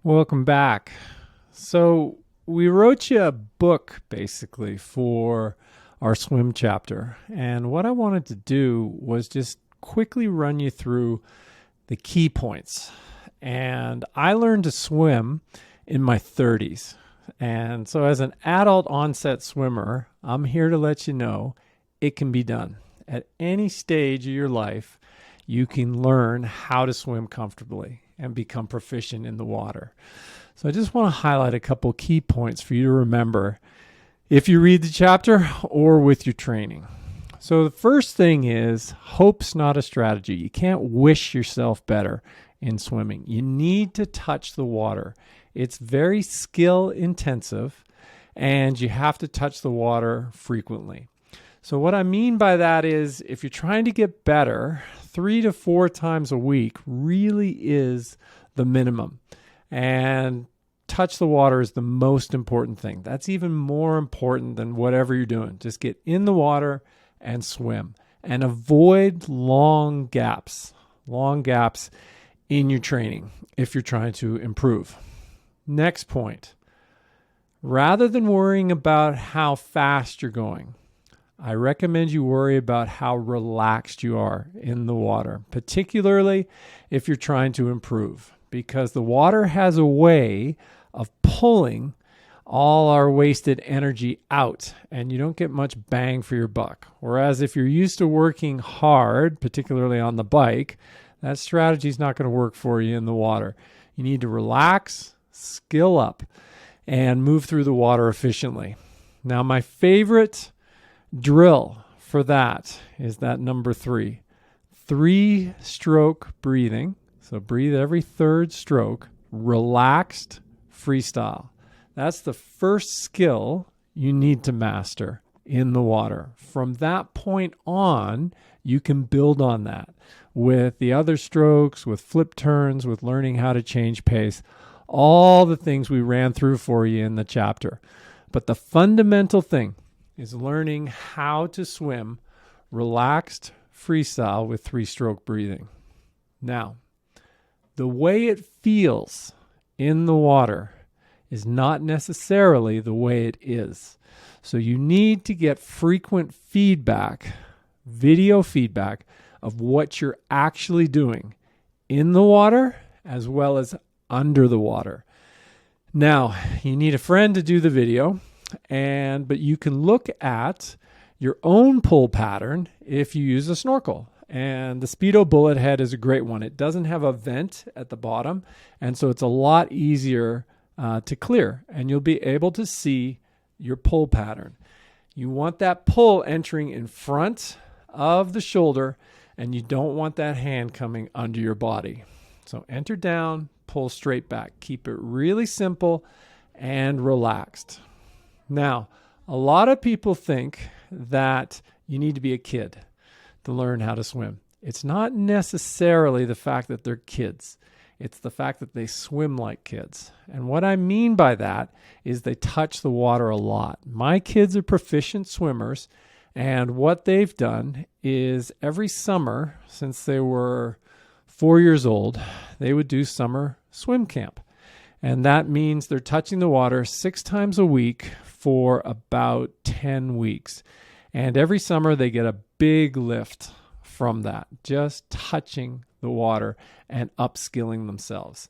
Welcome back. So we wrote you a book basically for our swim chapter. And what I wanted to do was just quickly run you through the key points. And I learned to swim in my 30s. And so as an adult onset swimmer, I'm here to let you know it can be done. At any stage of your life, you can learn how to swim comfortably and become proficient in the water. So I just want to highlight a couple key points for you to remember if you read the chapter or with your training. So the first thing is hope's not a strategy. You can't wish yourself better in swimming. You need to touch the water. It's very skill intensive and you have to touch the water frequently. So what I mean by that is if you're trying to get better, 3 to 4 times a week really is the minimum. And touch the water is the most important thing. That's even more important than whatever you're doing. Just get in the water and swim. And avoid long gaps in your training if you're trying to improve. Next point. Rather than worrying about how fast you're going, I recommend you worry about how relaxed you are in the water, particularly if you're trying to improve, because the water has a way of pulling all our wasted energy out, and you don't get much bang for your buck. Whereas if you're used to working hard, particularly on the bike, that strategy is not going to work for you in the water. You need to relax, skill up, and move through the water efficiently. Now, my favorite drill for that is that number 3. 3-stroke breathing. So breathe every 3rd stroke. Relaxed freestyle. That's the first skill you need to master in the water. From that point on, you can build on that with the other strokes, with flip turns, with learning how to change pace, all the things we ran through for you in the chapter. But the fundamental thing is learning how to swim relaxed freestyle with 3-stroke breathing. Now, the way it feels in the water is not necessarily the way it is. So you need to get frequent feedback, video feedback of what you're actually doing in the water as well as under the water. Now, you need a friend to do the video. But you can look at your own pull pattern if you use a snorkel. And the Speedo Bullet Head is a great one. It doesn't have a vent at the bottom, and so it's a lot easier to clear. And you'll be able to see your pull pattern. You want that pull entering in front of the shoulder, and you don't want that hand coming under your body. So enter down, pull straight back. Keep it really simple and relaxed. Now, a lot of people think that you need to be a kid to learn how to swim. It's not necessarily the fact that they're kids. It's the fact that they swim like kids. And what I mean by that is they touch the water a lot. My kids are proficient swimmers, and what they've done is every summer since they were 4 years old, they would do summer swim camp. And that means they're touching the water 6 times a week for about 10 weeks. And every summer they get a big lift from that, just touching the water and upskilling themselves.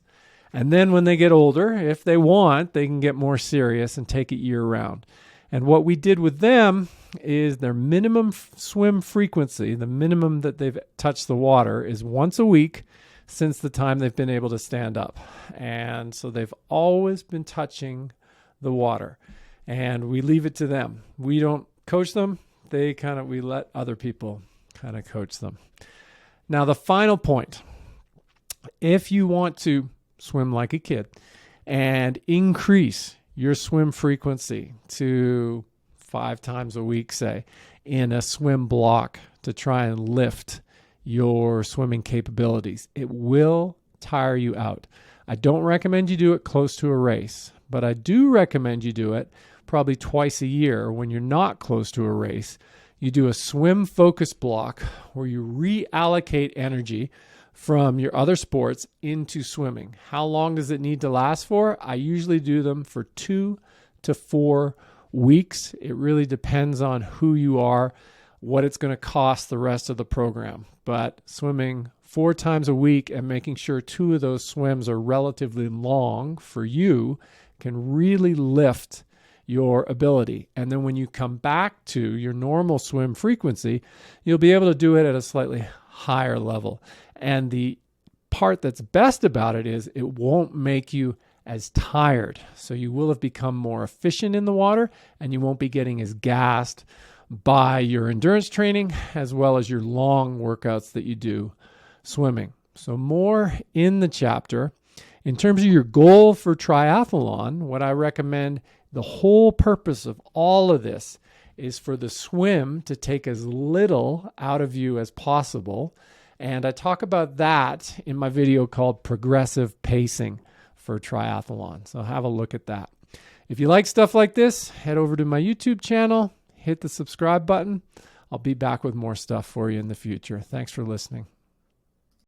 And then when they get older, if they want, they can get more serious and take it year round. And what we did with them is their minimum swim frequency, the minimum that they've touched the water, is once a week since the time they've been able to stand up. And so they've always been touching the water. And we leave it to them. We don't coach them. We let other people kind of coach them. Now, the final point, if you want to swim like a kid and increase your swim frequency to 5 times a week, say, in a swim block to try and lift your swimming capabilities, it will tire you out. I don't recommend you do it close to a race, but I do recommend you do it probably twice a year when you're not close to a race. You do a swim focus block where you reallocate energy from your other sports into swimming. How long does it need to last for? I usually do them for 2 to 4 weeks. It really depends on who you are, what it's going to cost the rest of the program. But swimming 4 times a week and making sure 2 of those swims are relatively long for you can really lift your ability. And then when you come back to your normal swim frequency, you'll be able to do it at a slightly higher level. And the part that's best about it is it won't make you as tired. So you will have become more efficient in the water, and you won't be getting as gassed by your endurance training as well as your long workouts that you do swimming. So more in the chapter. In terms of your goal for triathlon, what I recommend, the whole purpose of all of this is for the swim to take as little out of you as possible. And I talk about that in my video called Progressive Pacing for Triathlon. So have a look at that. If you like stuff like this, head over to my YouTube channel, hit the subscribe button. I'll be back with more stuff for you in the future. Thanks for listening.